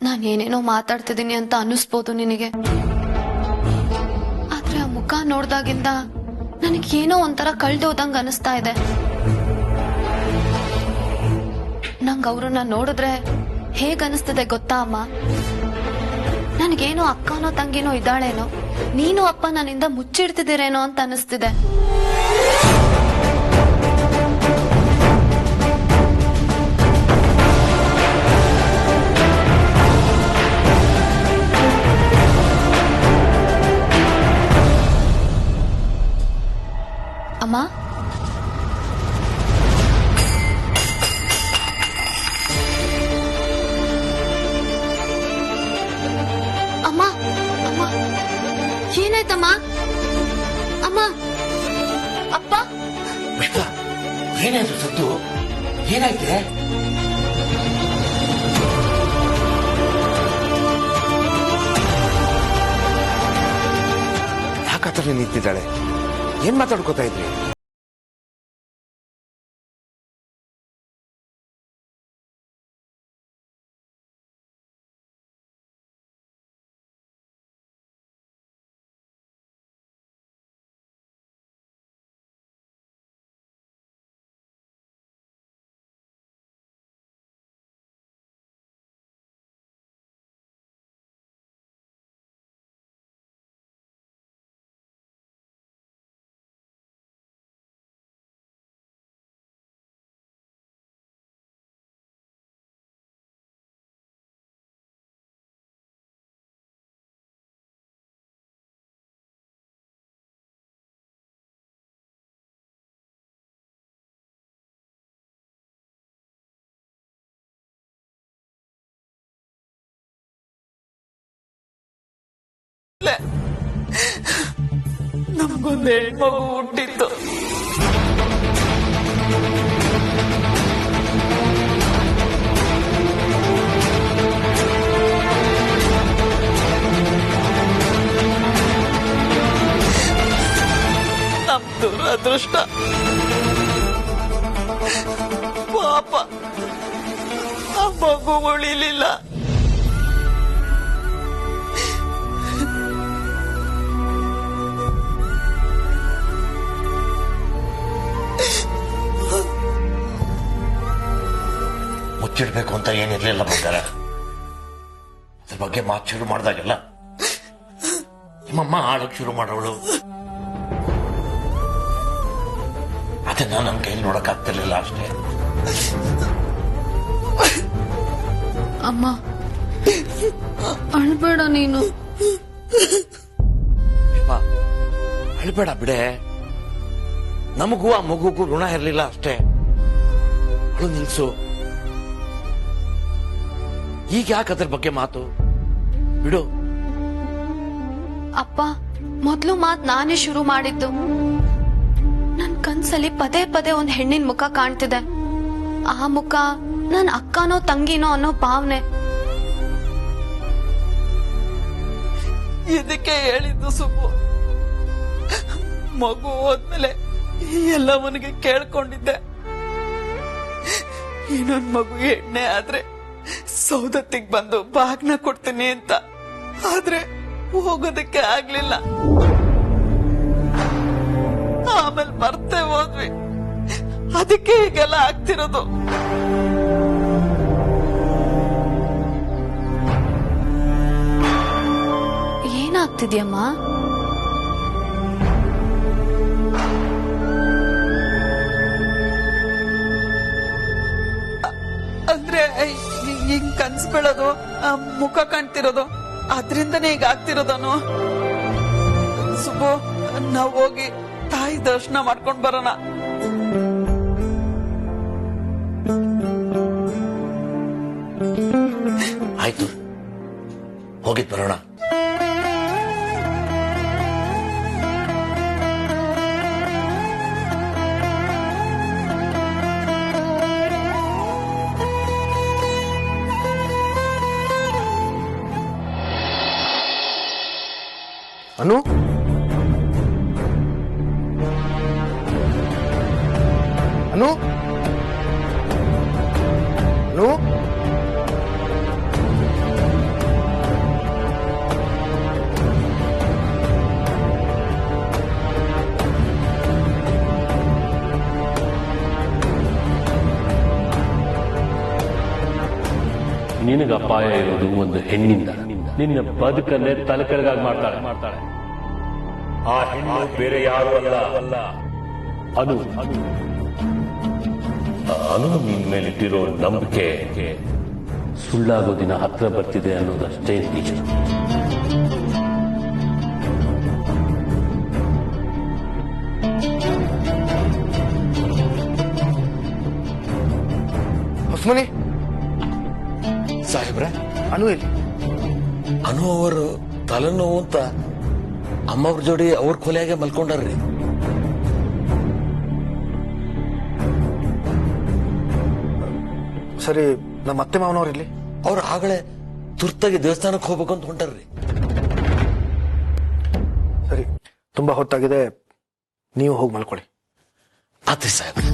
ನಾನು ಏನೇನೋ ಮಾತಾಡ್ತಿದ್ದೀನಿ ಅಂತ ಅನ್ನಿಸ್ಬೋದು ನಿನಗೆ. ಆದ್ರೆ ಆ ಮುಖ ನೋಡ್ದಾಗಿಂದ ನನಗೇನೋ ಒಂಥರ ಕಳ್ದೋದಂಗ ಅನಿಸ್ತಾ ಇದೆ. ನಂಗೆ ಅವ್ರನ್ನ ನೋಡಿದ್ರೆ ಹೇಗನ್ನಿಸ್ತದೆ ಗೊತ್ತಾ ಅಮ್ಮ? ನನಗೇನೋ ಅಕ್ಕನೋ ತಂಗಿನೋ ಇದ್ದಾಳೇನೋ, ನೀನು ಅಪ್ಪ ನನ್ನಿಂದ ಮುಚ್ಚಿಡ್ತಿದ್ದೀರೇನೋ ಅಂತ ಅನಿಸ್ತಿದೆ. ಅಮ್ಮ, ಅಮ್ಮ, ಅಮ್ಮ, ಏನಾಯ್ತಮ್ಮ? ಅಮ್ಮ, ಅಪ್ಪ, ಏನಾಯ್ತು ಸದ್ದು? ಏನಾಯ್ತೆ? ಯಾಕತ್ರ ನಿಂತಿದ್ದಾಳೆ? ಏನ್ ಮಾತಾಡ್ಕೋತಾ ಇದ್ರಿ? ನಮಗೊಂದು ಹೆಣ್ಮಗು ಹುಟ್ಟಿತ್ತು. ನಮ್ದು ಅದೃಷ್ಟ. ಪಾಪ ಆ ಮಗು ಉಳಿಲಿಲ್ಲ. ಮುಚ್ಚಿಡ್ಬೇಕು ಅಂತ ಏನಿರ್ಲಿಲ್ಲ ಬಂಗಾರ. ಅದ್ರ ಬಗ್ಗೆ ಮಾತು ಶುರು ಮಾಡಿದಾಗೆಲ್ಲ ನಿಮ್ಮಮ್ಮ ಆಳಕ್ ಶುರು ಮಾಡೋಳು. ಅದನ್ನ ನನ್ನ ಕೈಲಿ ನೋಡಕ್ ಆಗ್ತಿರ್ಲಿಲ್ಲ ಅಷ್ಟೇ. ಅಮ್ಮ, ಅಳ್ಬೇಡ ನೀನು. ಅಳ್ಬೇಡ ಬಿಡೆ. ನಮಗೂ ಆ ಮಗುಗೂ ಋಣ ಇರ್ಲಿಲ್ಲ ಅಷ್ಟೇ. ಅಳು ನಿಲ್ಸು. ಈಗ ಯಾಕೆ ಅದ್ರ ಬಗ್ಗೆ ಮಾತು ಬಿಡು. ಅಪ್ಪ, ಮೊದ್ಲು ಮಾತ್ ನಾನೇ ಶುರು ಮಾಡಿದ್ದು. ನನ್ ಕನ್ಸಲ್ಲಿ ಪದೇ ಪದೇ ಒಂದ್ ಹೆಣ್ಣಿನ ಮುಖ ಕಾಣ್ತಿದೆ. ಆ ಮುಖ ನನ್ ಅಕ್ಕನೋ ತಂಗಿನೋ ಅನ್ನೋ ಭಾವನೆ. ಇದಕ್ಕೆ ಹೇಳಿದ್ದು ಸುಬ್ಬು. ಮಗು ಹೋದ್ಮೇಲೆ ಎಲ್ಲವನಿಗೆ ಕೇಳ್ಕೊಂಡಿದ್ದೆ. ಇನ್ನೊಂದ್ ಮಗು ಎಣ್ಣೆ ಆದ್ರೆ ಸೌದತ್ತಿಗೆ ಬಂದು ಬಾಗ್ನ ಕೊಡ್ತೀನಿ ಅಂತ. ಆದ್ರೆ ಹೋಗೋದಕ್ಕೆ ಆಗ್ಲಿಲ್ಲ. ಆಮೇಲೆ ಮರ್ತೇ ಹೋದ್ವಿ. ಅದಕ್ಕೆ ಹೀಗೆಲ್ಲ ಆಗ್ತಿರೋದು. ಏನಾಗ್ತಿದ್ಯಮ್ಮ? ಅಂದ್ರೆ ಹಿಂಗ್ ಕನ್ಸ್ ಬೀಳೋದು, ಮುಖ ಕಾಣ್ತಿರೋದು, ಅದ್ರಿಂದನೇ ಈಗ ಆಗ್ತಿರೋದನು. ಸುಬ್ಬು, ನಾವ್ ಹೋಗಿ ತಾಯಿ ದರ್ಶನ ಮಾಡ್ಕೊಂಡ್ ಬರೋಣ. ಆಯ್ತು, ಹೋಗಿದ್ ಬರೋಣ. ಅನು, ಅನು, ಅನು, ನಿನಗೆ ಅಪಾಯ ಇರೋದು ಒಂದು ಹೆಣ್ಣಿಂದ. ನಿನ್ನ ಬದುಕನ್ನೇ ತಲೆಕೆಳಗಾಗಿ ಮಾಡ್ತಾಳೆ. ಆ ಹೆಣ್ಣು ಬೇರೆ ಯಾರು ಅಲ್ಲ, ಅನು. ಅನು ನಿನ್ ಮೇಲಿಟ್ಟಿರೋ ನಂಬಿಕೆ ಸುಳ್ಳಾಗೋ ದಿನ ಹತ್ರ ಬರ್ತಿದೆ ಅನ್ನೋದಷ್ಟೇ ನಿಜ. ಹೊಸ್ಮನಿ ಸಾಹೇಬ್ರೆ, ಅನು ಎಲ್ಲಿ? ಅನು ಅವರು ತಲೆನೋವು ಅಂತ ಅಮ್ಮವ್ರ ಜೋಡಿ ಅವ್ರ ಕೊಲೆಯಾಗೆ ಮಲ್ಕೊಂಡಾರ್ರಿ. ಸರಿ, ನಮ್ಮ ಅತ್ತೆ ಮಾವನವ್ರು ಇಲ್ಲಿ? ಅವ್ರ ಆಗಲೇ ತುರ್ತಾಗಿ ದೇವಸ್ಥಾನಕ್ಕೆ ಹೋಗ್ಬೇಕು ಅಂತ ಹೊಂಟಾರ್ರಿ. ಸರಿ, ತುಂಬಾ ಹೊತ್ತಾಗಿದೆ, ನೀವು ಹೋಗಿ ಮಲ್ಕೊಳ್ಳಿ. ಆತ್ರಿ ಸಾಹೇಬ್ರೆ.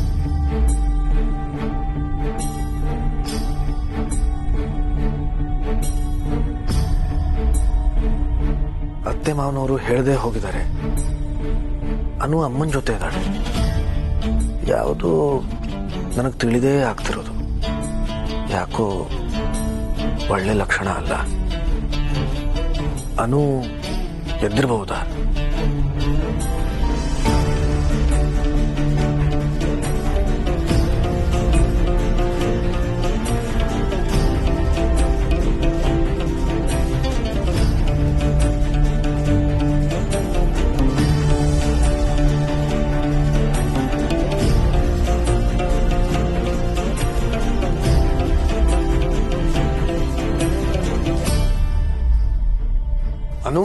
ಅತ್ತೆ ಮಾವನವರು ಹೇಳದೆ ಹೋಗಿದ್ದಾರೆ. ಅನು ಅಮ್ಮನ ಜೊತೆ ಇದ್ದಾಳೆ. ಯಾವುದು ನನಗೆ ತಿಳಿದೇ ಆಗ್ತಿರೋದು. ಯಾಕೋ ಒಳ್ಳೆ ಲಕ್ಷಣ ಅಲ್ಲ. ಅನು ಎದ್ದಿರಬಹುದಾ? ಅನು,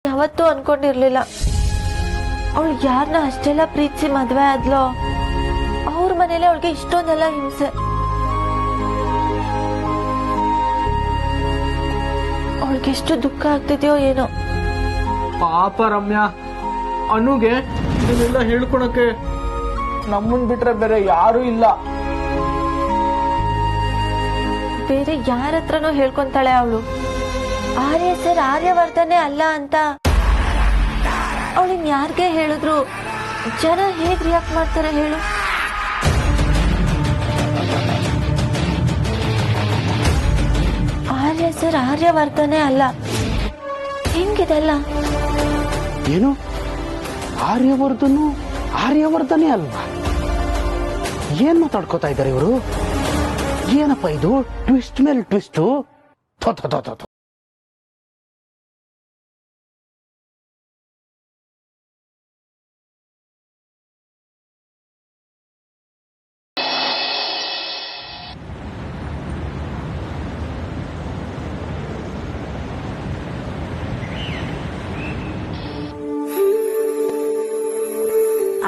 ಯಾವತ್ತೂ ಅನ್ಕೊಂಡಿರ್ಲಿಲ್ಲ ಅವಳು ಯಾರನ್ನ ಅಷ್ಟೆಲ್ಲ ಪ್ರೀತಿಸಿ ಮದ್ವೆ ಆದ್ಲೋ ಅವ್ರ ಮನೇಲಿ ಅವಳಿಗೆ ಇಷ್ಟೊಂದೆಲ್ಲ ಹಿಂಸೆ. ಅವಳಿಗೆ ಎಷ್ಟು ದುಃಖ ಆಗ್ತಿದ್ಯೋ ಏನೋ. ಪಾಪ ರಮ್ಯಾ, ಅನುಗೆ ಇದನ್ನೆಲ್ಲ ಹೇಳ್ಕೊಳಕ್ಕೆ ನಮ್ಮನ್ ಬಿಟ್ರೆ ಬೇರೆ ಯಾರು ಇಲ್ಲ. ಬೇರೆ ಯಾರ ಹತ್ರನೂ ಹೇಳ್ಕೊಂತಾಳೆ ಅವಳು. ಆರ್ಯ ಸರ್ ಆರ್ಯವರ್ಧನೆ ಅಲ್ಲ ಅಂತ ಅವಳಿನ್ ಯಾರಿಗೆ ಹೇಳಿದ್ರು ಜನ ಹೇಗ್ ರಿಯಾಕ್ಟ್ ಮಾಡ್ತಾರೆ ಹೇಳು. ಆರ್ಯ ಸರ್ ಆರ್ಯವರ್ಧನೆ ಅಲ್ಲ, ಹೆಂಗಿದೆಲ್ಲ? ಏನು ಆರ್ಯವರ್ಧನೆ ಅಲ್ವಾ? ಏನ್ ಮಾತಾಡ್ಕೋತಾ ಇದ್ದಾರೆ ಇವರು? ಏನಪ್ಪ ಇದು ಟ್ವಿಸ್ಟ್ ಮೇಲೆ ಟ್ವಿಸ್ಟು?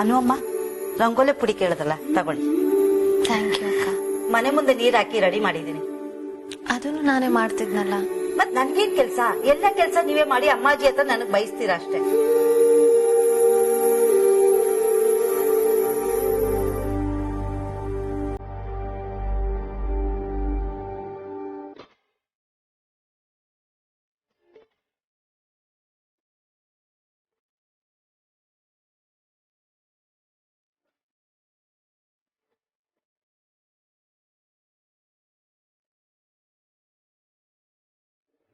ಅಮ್ಮ ರಂಗೋಲೆ ಪುಡಿ ಕೇಳದಲ್ಲ ತಗೊಳ್ಳಿ. ಥ್ಯಾಂಕ್ ಯು ಅಕ್ಕ. ಮನೆ ಮುಂದೆ ನೀರ್ ಹಾಕಿ ರೆಡಿ ಮಾಡಿದೀನಿ. ಅದನ್ನು ನಾನೇ ಮಾಡ್ತಿದ್ನಲ್ಲ. ಮತ್ ನನ್ಗೇನ್ ಕೆಲ್ಸ? ಎಲ್ಲ ಕೆಲ್ಸ ನೀವೇ ಮಾಡಿ ಅಮ್ಮಾಜಿ ಹತ್ರ ನನಗ್ ಬಯಸ್ತೀರಾ ಅಷ್ಟೇ.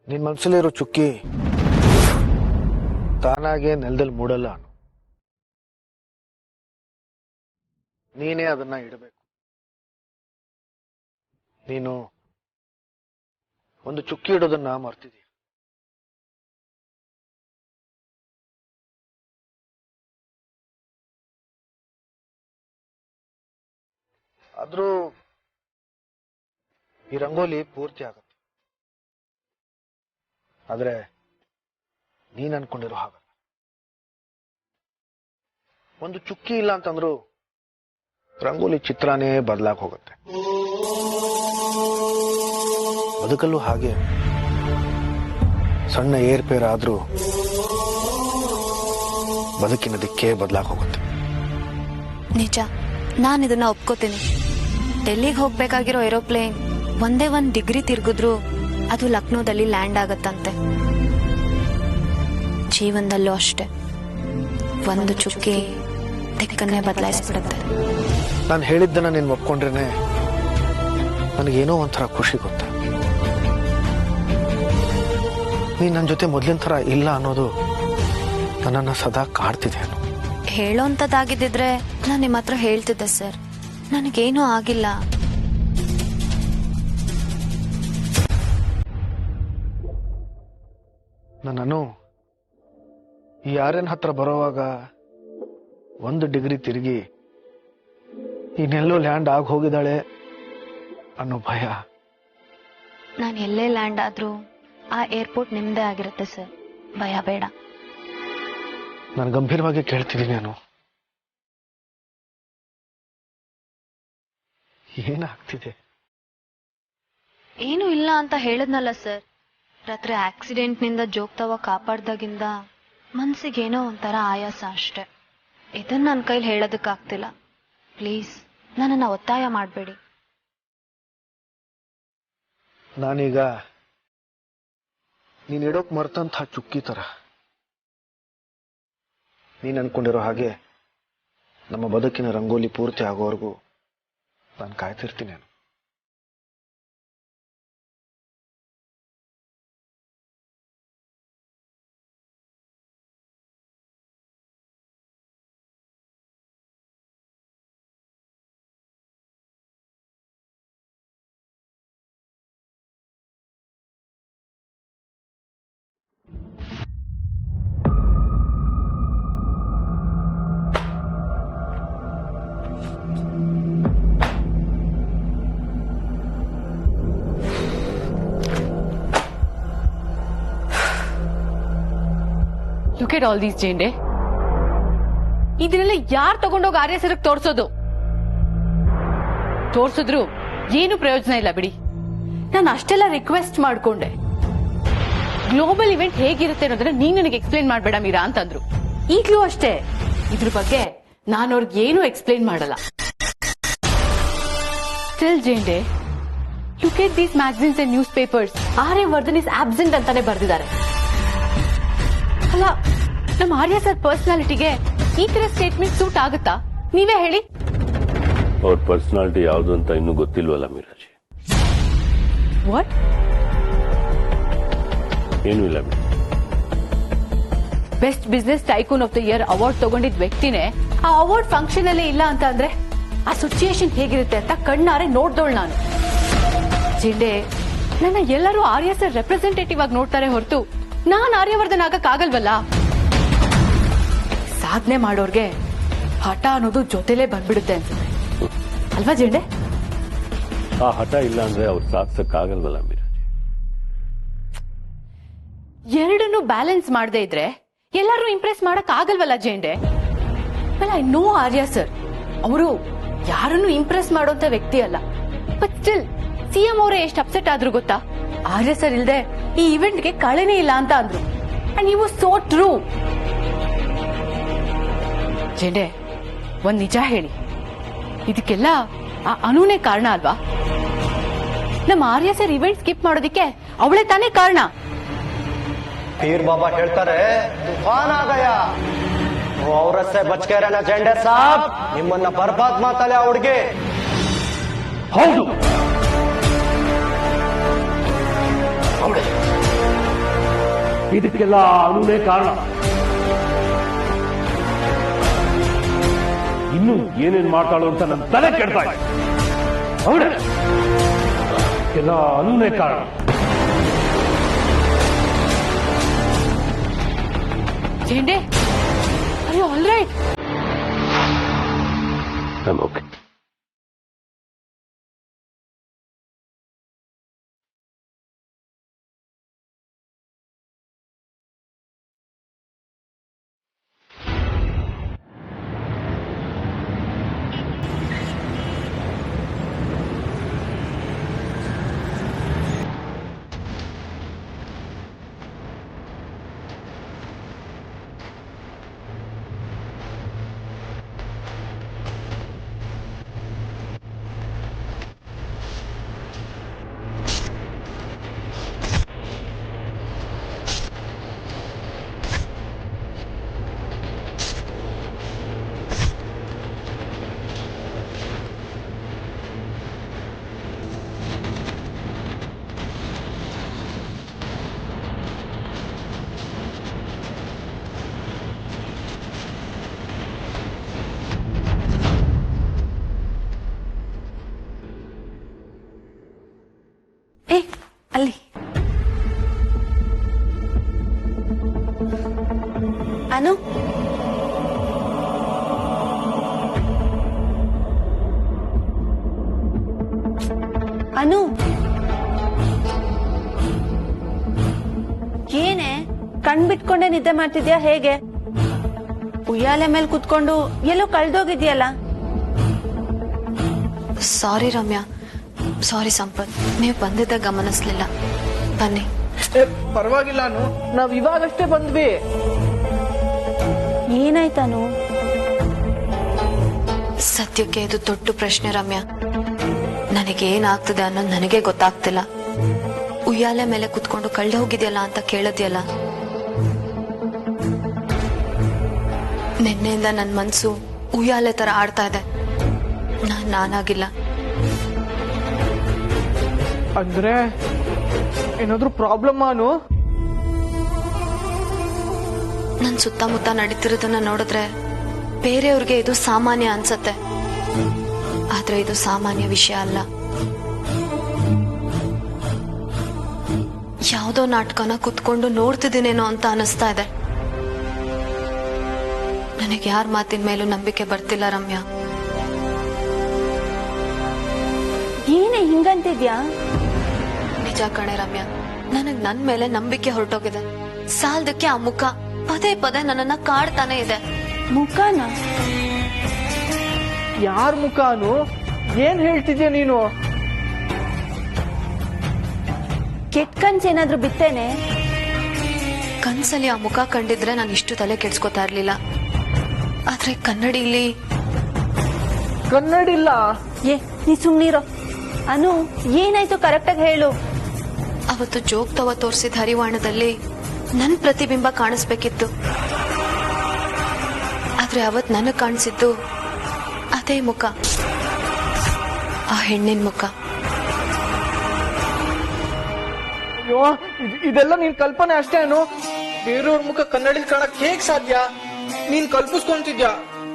ನಿನ್ ಮನ್ಸಲ್ಲಿರೋ ಚುಕ್ಕಿ ತಾನಾಗೆ ನೆಲದಲ್ಲಿ ಮೂಡಲ್ಲ ಅನು. ನೀನೇ ಅದನ್ನ ಇಡಬೇಕು. ನೀನು ಒಂದು ಚುಕ್ಕಿ ಇಡೋದನ್ನ ಮರ್ತಿದೀಯ. ಆದ್ರೂ ಈ ರಂಗೋಲಿ ಪೂರ್ತಿ ಆಗತ್ತೆ. ಆದ್ರೆ ನೀನ್ ಅನ್ಕೊಂಡಿರೋ ಹಾಗಲ್ಲ. ಒಂದು ಚುಕ್ಕಿ ಇಲ್ಲ ಅಂತಂದ್ರು ರಂಗೋಲಿ ಚಿತ್ರನೇ ಬದಲಾಗಿ ಹೋಗುತ್ತೆ. ಬದುಕಲ್ಲೂ ಹಾಗೆ ಸಣ್ಣ ಏರ್ಪೇರ್ ಆದ್ರೂ ಬದುಕಿನ ದಿಕ್ಕೇ ಬದಲಾಗಿ ಹೋಗುತ್ತೆ. ನಿಜ, ನಾನು ಇದನ್ನ ಒಪ್ಕೋತೀನಿ. ಡೆಲ್ಲಿಗೆ ಹೋಗ್ಬೇಕಾಗಿರೋ ಏರೋಪ್ಲೇನ್ ಒಂದೇ 1 ಡಿಗ್ರಿ ತಿರುಗಿದ್ರು ಅದು ಲಕ್ನೋದಲ್ಲಿ ಲ್ಯಾಂಡ್ ಆಗತ್ತಂತೆ. ಜೀವನದಲ್ಲೂ ಅಷ್ಟೆ, ಒಂದು ಚುಕ್ಕಿ ದಿಕ್ಕನ್ನೇ ಬದಲಾಯಿಸ್ಬಿಡುತ್ತೆ. ನಾನು ಹೇಳಿದ್ದನ್ನ ನೀನ್ ಒಪ್ಕೊಂಡ್ರೇನೆ ನನಗೇನೋ ಒಂಥರ ಖುಷಿ ಗೊತ್ತಾ. ನೀನ್ ನನ್ನ ಜೊತೆ ಮೊದ್ಲಿನ ಥರ ಇಲ್ಲ ಅನ್ನೋದು ನನ್ನನ್ನ ಸದಾ ಕಾಡ್ತಿದೆ. ಹೇಳೋಂಥದ್ದಾಗಿದ್ದಿದ್ರೆ ನಾನು ನಿಮ್ಮ ಹತ್ರ ಹೇಳ್ತಿದ್ದೆ ಸರ್. ನನಗೇನೂ ಆಗಿಲ್ಲ. ನಾನು ಈ ಯಾರೇನ್ ಹತ್ರ ಬರೋವಾಗ 1 ಡಿಗ್ರಿ ತಿರುಗಿ ಇನ್ನೆಲ್ಲೋ ಲ್ಯಾಂಡ್ ಆಗಿ ಹೋಗಿದ್ದಾಳೆ ಅನ್ನೋ ಭಯ. ನಾನು ಎಲ್ಲೇ ಲ್ಯಾಂಡ್ ಆದ್ರೂ ಆ ಏರ್ಪೋರ್ಟ್ ನಿಮ್ದೇ ಆಗಿರುತ್ತೆ ಸರ್, ಭಯ ಬೇಡ. ನಾನು ಗಂಭೀರವಾಗಿ ಕೇಳ್ತಿದ್ದೀನಿ. ನಾನು ಏನಾಗ್ತಿದೆ? ಏನು ಇಲ್ಲ ಅಂತ ಹೇಳದ್ನಲ್ಲ ಸರ್. ರಾತ್ರಿ ಆಕ್ಸಿಡೆಂಟ್ನಿಂದ ಜೋಗ್ತಾವ ಕಾಪಾಡ್ದಾಗಿಂದ ಮನ್ಸಿಗೇನೋ ಒಂಥರ ಆಯಾಸ ಅಷ್ಟೆ. ಇದನ್ನ ನನ್ನ ಕೈಲಿ ಹೇಳೋದಕ್ಕಾಗ್ತಿಲ್ಲ. ಪ್ಲೀಸ್ ನನ್ನನ್ನ ಒತ್ತಾಯ ಮಾಡಬೇಡಿ. ನಾನೀಗ ನೀನ್ ಇಡೋಕ್ ಮರ್ತಂಥ ಚುಕ್ಕಿ ತರ. ನೀನ್ ಅನ್ಕೊಂಡಿರೋ ಹಾಗೆ ನಮ್ಮ ಬದುಕಿನ ರಂಗೋಲಿ ಪೂರ್ತಿ ಆಗೋವರೆಗೂ ನಾನು ಕಾಯ್ತಿರ್ತೀನಿ. Look at all these, ಜೇಂಡೆ. ಇದನ್ನೆಲ್ಲ ಯಾರು ತಗೊಂಡೋಗಿ ಆರ್ಯ ಸರ್ಗೆ ತೋರ್ಸಿದ್ರು ಏನು ಪ್ರಯೋಜನ ಇಲ್ಲ ಬಿಡಿ. ನಾನು ಅಷ್ಟೆಲ್ಲ ರಿಕ್ವೆಸ್ಟ್ ಮಾಡ್ಕೊಂಡೆ. ಗ್ಲೋಬಲ್ ಇವೆಂಟ್ ಹೇಗಿರುತ್ತೆ ಅನ್ನೋದನ್ನ ನೀನ್ ನನಗೆ ಎಕ್ಸ್ಪ್ಲೈನ್ ಮಾಡ್ಬೇಡ ಮೀರಾ ಅಂತಂದ್ರು. ಈಗ್ಲೂ ಅಷ್ಟೇ, ಇದ್ರ ಬಗ್ಗೆ ನಾನು ಅವ್ರಿಗೆ ಏನು ಎಕ್ಸ್ಪ್ಲೈನ್ ಮಾಡಲ್ಲ. Still Jende, look at these magazines and newspapers. Aryavardhan is absent ಅಂತಾನೆ ಬರ್ದಿದ್ದಾರೆ. ಅಲ್ಲ, ನಮ್ಮ ಆರ್ಯ ಸರ್ ಪರ್ಸನಾಲಿಟಿಗೆ ಈ ತರ ಸ್ಟೇಟ್ಮೆಂಟ್ ಸೂಟ್ ಆಗುತ್ತಾ? ನೀವೇ ಹೇಳಿ. ಅವ್ರ ಪರ್ಸನಾಲಿಟಿ ಯಾವುದು ಅಂತ ಇನ್ನೂ ಗೊತ್ತಿಲ್ವಲ್ಲ ಮೀರಾಜಿ. ವಾಟ್? ಏನೂ ಇಲ್ಲ madam. Best business tycoon of the year award ತಗೊಂಡಿದ್ ವ್ಯಕ್ತಿನೇ ಆ ಅವಾರ್ಡ್ ಫಂಕ್ಷನ್ ಅಲ್ಲೇ ಇಲ್ಲ ಅಂತ ಅಂದ್ರೆ ಆ ಸಿಚುಯೇಷನ್ ಹೇಗಿರುತ್ತೆ ಅಂತ ಕಣ್ಣಾರೆ ನೋಡ್ದೋಳ್ ನಾನು. ಜಿಂಡೆ, ನನ್ನ ಎಲ್ಲರೂ ಆರ್ಯ ಸರ್ ರೆಪ್ರೆಸೆಂಟೇಟಿವ್ ಆಗಿ ನೋಡ್ತಾರೆ ಹೊರತು ನಾನ್ ಆರ್ಯವರ್ಧನ್ ಆಗಕ್ಕಾಗಲ್ವಲ್ಲ. ಸಾಧನೆ ಮಾಡೋರ್ಗೆ ಹಠ ಅನ್ನೋದು ಜೊತೆಲೇ ಬಂದ್ಬಿಡುತ್ತೆ ಅನ್ಸುತ್ತೆ ಅಲ್ವಾ ಜೇಂಡೆ? ಆ ಹಠ ಇಲ್ಲ ಅಂದ್ರೆ ಅವ್ರು ಸಾಧಿಸಕ್ಕಾಗಲ್ವಲ್ಲ ಮೀರಾಜಿ. ಎರಡನ್ನೂ ಬ್ಯಾಲೆನ್ಸ್ ಮಾಡದೇ ಇದ್ರೆ ಎಲ್ಲರೂ ಇಂಪ್ರೆಸ್ ಮಾಡಕ್ ಆಗಲ್ವಲ್ಲ ಜೇಂಡೆ? ಐ ನೋ ಆರ್ಯ ಸರ್, ಅವರು ಯಾರನ್ನು ಇಂಪ್ರೆಸ್ ಮಾಡುವಂತ ವ್ಯಕ್ತಿ ಅಲ್ಲ. ಬಟ್ ಸ್ಟಿಲ್ ಸಿಎಂ ಅವರೇ ಎಷ್ಟು ಅಪ್ಸೆಟ್ ಆದ್ರು ಗೊತ್ತಾ? ಆರ್ಯ ಸರ್ ಇಲ್ದೆ ಈ ಇವೆಂಟ್ಗೆ ಕಳೆನೇ ಇಲ್ಲ ಅಂತ ಅಂದ್ರು. And you was so true. Jende, ಒಂದ್ ನಿಜ ಹೇಳಿ, ಇದಕ್ಕೆಲ್ಲ ಆ ಅನುನೇ ಕಾರಣ ಅಲ್ವಾ? ನಮ್ಮ ಆರ್ಯ ಸರ್ ಇವೆಂಟ್ ಸ್ಕಿಪ್ ಮಾಡೋದಿಕ್ಕೆ ಅವಳೇ ತಾನೇ ಕಾರಣ. ಪೀರ್ ಬಾಬಾ ಹೇಳ್ತಾರೆ, ತೂಫಾನ್ ಆ ಗಯಾ ಔರತ್ ಸೆ ಬಚ್ ಕೆ रहना ಜೆಂಡೆ ಸಾಬ್, ನಿಮ್ಮನ್ನ ಬರ್ಬಾದ್ ಮಾತಲೆ ಆ ಹುಡುಗಿ. ಹೌದು, ಅವಳೆ. ಇದಕ್ಕೆಲ್ಲ ಅನುನೇ ಕಾರಣ. ಇನ್ನು ಏನೇನ್ ಮಾಡ್ತಾಳು ಅಂತ ನನ್ನ ತಲೆ ಕೆಡ್ತಾ ಇದೆ. ಅವಳೆ ಎಲ್ಲ ಅನುನೇ ಕಾರಣ. Jende, are you all right? I'm okay. ಅಲ್ಲಿ ಅನು, ಅನು, ಏನೇ ಕಣ್ ಬಿಟ್ಕೊಂಡೆ ನಿದ್ದೆ ಮಾಡ್ತಿದ್ಯಾ? ಹೇಗೆ ಉಯ್ಯಾಲೆ ಮೇಲೆ ಕುತ್ಕೊಂಡು ಎಲ್ಲೋ ಕಳ್ದೋಗಿದ್ಯಲ್ಲ? ಸಾರಿ ರಮ್ಯಾ, ಸಾರಿ ಸಂಪತ್, ನೀವು ಬಂದಿದ್ದ ಗಮನಿಸ್ಲಿಲ್ಲ. ಬನ್ನಿ. ಪರವಾಗಿಲ್ಲ, ನಾವ್ ಇವಾಗಷ್ಟೇ ಬಂದ್ವಿ. ಏನಾಯ್ತಾನು? ಸದ್ಯಕ್ಕೆ ಇದು ದೊಡ್ಡ ಪ್ರಶ್ನೆ ರಮ್ಯಾ. ನನಗೇನಾಗ್ತದೆ ಅನ್ನೋದು ನನಗೆ ಗೊತ್ತಾಗ್ತಿಲ್ಲ. ಉಯ್ಯಾಲೆ ಮೇಲೆ ಕುತ್ಕೊಂಡು ಕಳ್ಳ ಹೋಗಿದ್ಯಲ್ಲ ಅಂತ ಕೇಳಿದ್ಯಲ್ಲ, ನಿನ್ನೆಯಿಂದ ನನ್ ಮನ್ಸು ಉಯ್ಯಾಲೆ ತರ ಆಡ್ತಾ ಇದೆ. ನಾನಾಗಿಲ್ಲ. ಅಂದ್ರೆ ಏನಾದ್ರೂ ಪ್ರಾಬ್ಲಮ್ ಅನು? ನನ್ ಸುತ್ತಮುತ್ತ ನಡೀತಿರೋದನ್ನ ನೋಡಿದ್ರೆ ಬೇರೆಯವ್ರಿಗೆ ಇದು ಸಾಮಾನ್ಯ ಅನ್ಸತ್ತೆ. ಆದ್ರೆ ಇದು ಸಾಮಾನ್ಯ ವಿಷಯ ಅಲ್ಲ. ಯಾವ್ದೋ ನಾಟಕನ ಕುತ್ಕೊಂಡು ನೋಡ್ತಿದ್ದೀನೇನೋ ಅಂತ ಅನಿಸ್ತಾ ಇದೆ. ನನಗೆ ಯಾರ ಮಾತಿನ ಮೇಲೂ ನಂಬಿಕೆ ಬರ್ತಿಲ್ಲ ರಮ್ಯಾ. ಏನೇ ಹಿಂಗಂತಿದ್ಯಾ? ನಿಜ ಕಣೆ ರಮ್ಯಾ, ನನಗ್ ನನ್ ಮೇಲೆ ನಂಬಿಕೆ ಹೊರಟೋಗಿದೆ. ಸಾಲದಕ್ಕೆ ಆ ಮುಖ ಪದೇ ಪದೇ ನನ್ನನ್ನ ಕಾಡ್ತಾನೆ ಇದೆ. ಮುಖನ? ಯಾರ ಮುಖಾನು? ಏನ್ ಹೇಳ್ತಿದ್ಯಾ ನೀನು? ಕೆಟ್ಟ ಕನ್ಸ್ ಏನಾದ್ರೂ ಬಿತ್ತೇನೆ? ಕನ್ಸಲ್ಲಿ ಆ ಮುಖ ಕಂಡಿದ್ರೆ ನಾನು ಇಷ್ಟು ತಲೆ ಕೆಡ್ಸ್ಕೊತಾ ಇರ್ಲಿಲ್ಲ. ಆದ್ರೆ ಕನ್ನಡಿಲಿ ಕನ್ನಡಿಲ್ಲ. ಏ, ನೀ ಸುಮ್ನಿರೋ. ಅನು, ಏನಾಯ್ತು ಕರೆಕ್ಟಾಗಿ ಹೇಳು. ಅವತ್ತು ಜೋಗ್ತವ ತೋರಿಸಿದ ಹರಿವಾಣದಲ್ಲಿ ನನ್ ಪ್ರತಿಬಿಂಬ ಕಾಣಿಸ್ಬೇಕಿತ್ತು. ಆದ್ರೆ ಅವತ್ ನನಗ್ ಕಾಣಿಸಿದ್ದು ಅದೇ ಮುಖ, ಆ ಹೆಣ್ಣಿನ ಮುಖ. ಅಯ್ಯೋ, ಇದೆಲ್ಲ ನೀನ್ ಕಲ್ಪನೆ ಅಷ್ಟೇನು? ಬೇರೆಯವ್ರ ಮುಖ ಕನ್ನಡಿಲಿ ಕಾಣಕ್ ಹೇಗ್ ಸಾಧ್ಯ? ನೀನ್ ಕಲ್ಪಿಸ್ಕೊಂತಿದ್ಯಾ?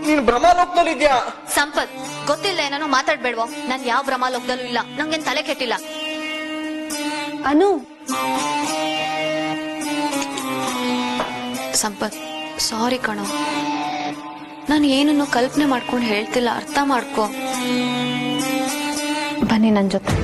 ನೀನ್ ಭ್ರಮಾಲೋಕದಲ್ಲಿದ್ಯಾ? ಸಂಪತ್, ಗೊತ್ತಿಲ್ಲ ಏನಾನು ಮಾತಾಡ್ಬೇಡ್ವೋ? ನನ್ ಯಾವ ಭ್ರಮಾಲೋಕದಲ್ಲೂ ಇಲ್ಲ. ನಂಗೇನ್ ತಲೆ ಕೆಟ್ಟಿಲ್ಲ. ಅನು, ಸಂಪತ್, ಸಾರಿ ಕಣೋ. ನಾನು ಏನನ್ನು ಕಲ್ಪನೆ ಮಾಡ್ಕೊಂಡು ಹೇಳ್ತಿಲ್ಲ, ಅರ್ಥ ಮಾಡ್ಕೋ. ಬನ್ನಿ ನನ್ ಜೊತೆ.